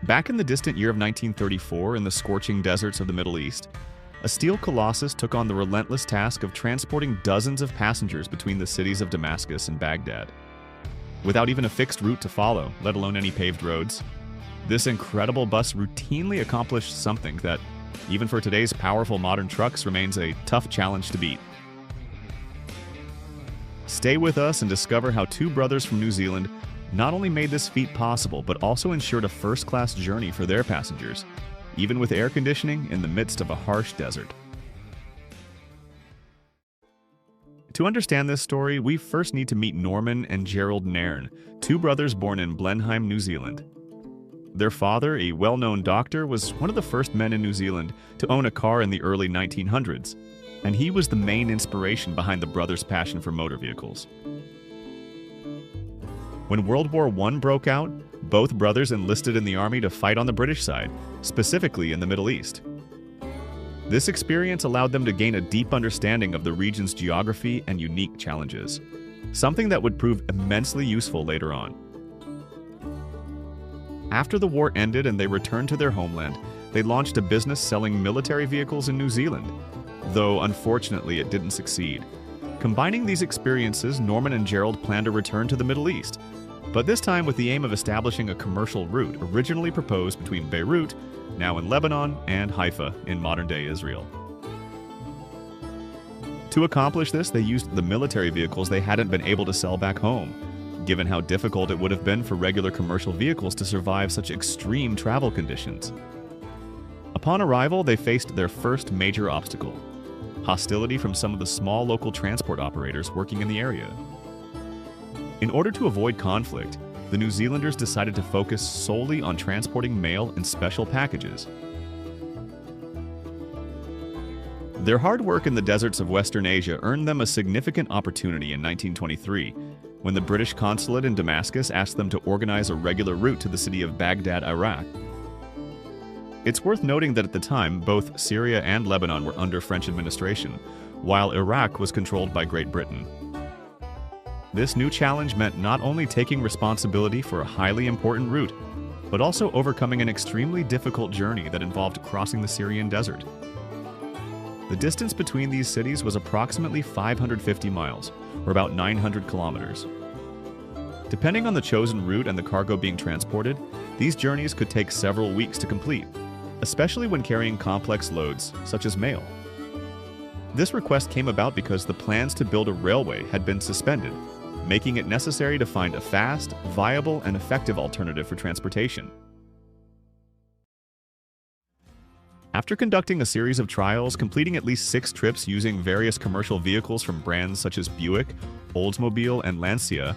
Back in the distant year of 1934 in the scorching deserts of the Middle East, a steel colossus took on the relentless task of transporting dozens of passengers between the cities of Damascus and Baghdad. Without even a fixed route to follow, let alone any paved roads, this incredible bus routinely accomplished something that, even for today's powerful modern trucks, remains a tough challenge to beat. Stay with us and discover how two brothers from New Zealand not only made this feat possible, but also ensured a first-class journey for their passengers, even with air conditioning in the midst of a harsh desert. To understand this story, we first need to meet Norman and Gerald Nairn, two brothers born in Blenheim, New Zealand. Their father, a well-known doctor, was one of the first men in New Zealand to own a car in the early 1900s, and he was the main inspiration behind the brothers' passion for motor vehicles. When World War I broke out, both brothers enlisted in the army to fight on the British side, specifically in the Middle East. This experience allowed them to gain a deep understanding of the region's geography and unique challenges, something that would prove immensely useful later on. After the war ended and they returned to their homeland, they launched a business selling military vehicles in New Zealand, though unfortunately it didn't succeed. Combining these experiences, Norman and Gerald planned to return to the Middle East, but this time with the aim of establishing a commercial route originally proposed between Beirut, now in Lebanon, and Haifa in modern-day Israel. To accomplish this, they used the military vehicles they hadn't been able to sell back home, given how difficult it would have been for regular commercial vehicles to survive such extreme travel conditions. Upon arrival, they faced their first major obstacle: hostility from some of the small local transport operators working in the area. In order to avoid conflict, the New Zealanders decided to focus solely on transporting mail and special packages. Their hard work in the deserts of Western Asia earned them a significant opportunity in 1923, when the British consulate in Damascus asked them to organize a regular route to the city of Baghdad, Iraq. It's worth noting that at the time, both Syria and Lebanon were under French administration, while Iraq was controlled by Great Britain. This new challenge meant not only taking responsibility for a highly important route, but also overcoming an extremely difficult journey that involved crossing the Syrian desert. The distance between these cities was approximately 550 miles, or about 900 kilometers. Depending on the chosen route and the cargo being transported, these journeys could take several weeks to complete, especially when carrying complex loads, such as mail. This request came about because the plans to build a railway had been suspended, making it necessary to find a fast, viable, and effective alternative for transportation. After conducting a series of trials, completing at least 6 trips using various commercial vehicles from brands such as Buick, Oldsmobile, and Lancia,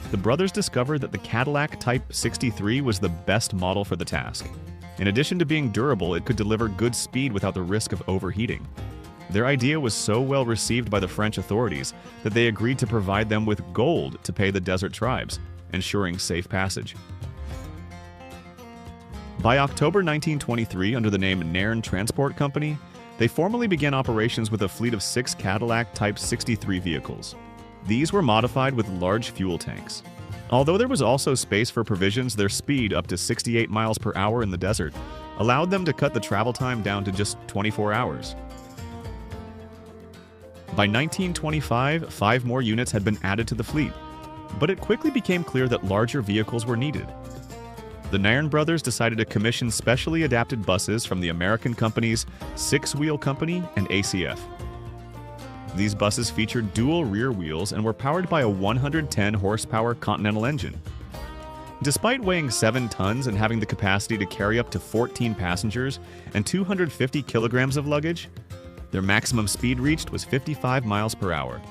the brothers discovered that the Cadillac Type 63 was the best model for the task. In addition to being durable, it could deliver good speed without the risk of overheating. Their idea was so well received by the French authorities that they agreed to provide them with gold to pay the desert tribes, ensuring safe passage. By October 1923, under the name Nairn Transport Company, they formally began operations with a fleet of 6 Cadillac Type 63 vehicles. These were modified with large fuel tanks. Although there was also space for provisions, their speed, up to 68 miles per hour in the desert, allowed them to cut the travel time down to just 24 hours. By 1925, 5 more units had been added to the fleet, but it quickly became clear that larger vehicles were needed. The Nairn brothers decided to commission specially adapted buses from the American companies Six Wheel Company and ACF. These buses featured dual rear wheels and were powered by a 110 horsepower Continental engine. Despite weighing 7 tons and having the capacity to carry up to 14 passengers and 250 kilograms of luggage, their maximum speed reached was 55 miles per hour.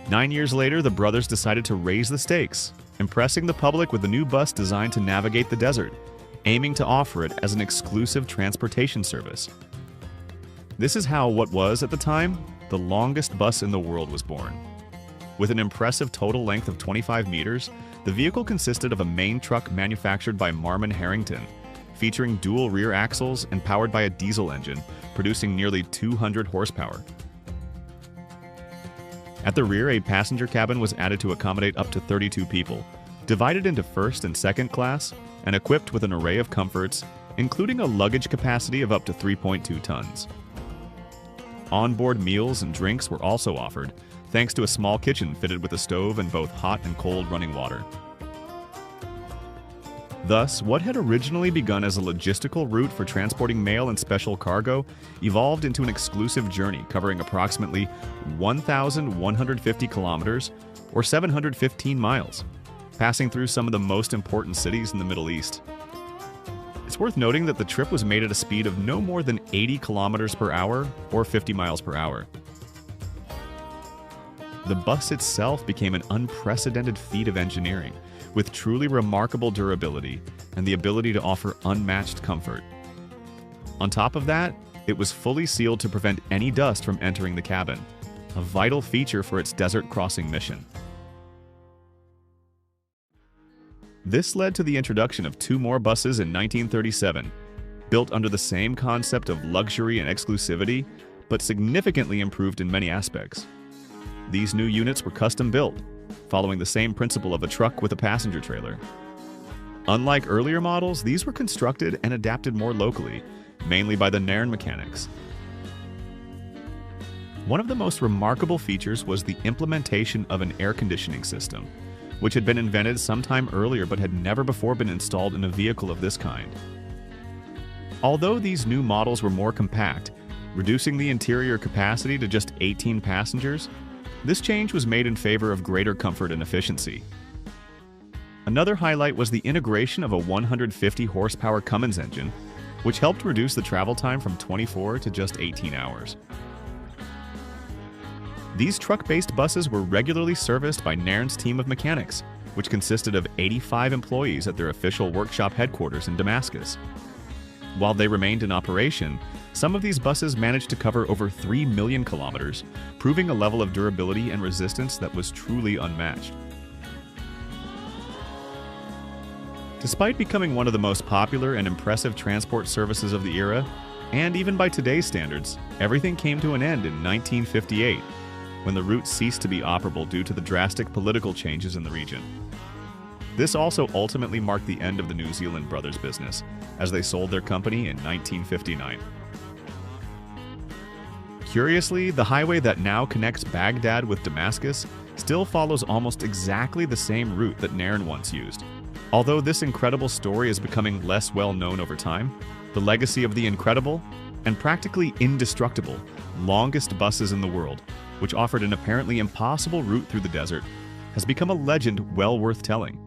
9 years later, the brothers decided to raise the stakes, impressing the public with a new bus designed to navigate the desert, aiming to offer it as an exclusive transportation service. This is how what was, at the time, the longest bus in the world was born. With an impressive total length of 25 meters, the vehicle consisted of a main truck manufactured by Marmon Harrington, featuring dual rear axles and powered by a diesel engine, producing nearly 200 horsepower. At the rear, a passenger cabin was added to accommodate up to 32 people, Divided into first and second class, and equipped with an array of comforts, including a luggage capacity of up to 3.2 tons. Onboard meals and drinks were also offered, thanks to a small kitchen fitted with a stove and both hot and cold running water. Thus, what had originally begun as a logistical route for transporting mail and special cargo evolved into an exclusive journey covering approximately 1,150 kilometers or 715 miles, passing through some of the most important cities in the Middle East. It's worth noting that the trip was made at a speed of no more than 80 kilometers per hour or 50 miles per hour. The bus itself became an unprecedented feat of engineering, with truly remarkable durability and the ability to offer unmatched comfort. On top of that, it was fully sealed to prevent any dust from entering the cabin, a vital feature for its desert crossing mission. This led to the introduction of two more buses in 1937, built under the same concept of luxury and exclusivity, but significantly improved in many aspects. These new units were custom-built, following the same principle of a truck with a passenger trailer. Unlike earlier models, these were constructed and adapted more locally, mainly by the Nairn mechanics. One of the most remarkable features was the implementation of an air conditioning system, which had been invented sometime earlier but had never before been installed in a vehicle of this kind. Although these new models were more compact, reducing the interior capacity to just 18 passengers, this change was made in favor of greater comfort and efficiency. Another highlight was the integration of a 150 horsepower Cummins engine, which helped reduce the travel time from 24 to just 18 hours. These truck-based buses were regularly serviced by Nairn's team of mechanics, which consisted of 85 employees at their official workshop headquarters in Damascus. While they remained in operation, some of these buses managed to cover over 3 million kilometers, proving a level of durability and resistance that was truly unmatched. Despite becoming one of the most popular and impressive transport services of the era, and even by today's standards, everything came to an end in 1958, when the route ceased to be operable due to the drastic political changes in the region. This also ultimately marked the end of the New Zealand Brothers business, as they sold their company in 1959. Curiously, the highway that now connects Baghdad with Damascus still follows almost exactly the same route that Nairn once used. Although this incredible story is becoming less well known over time, the legacy of the incredible and practically indestructible longest buses in the world, which offered an apparently impossible route through the desert, has become a legend well worth telling.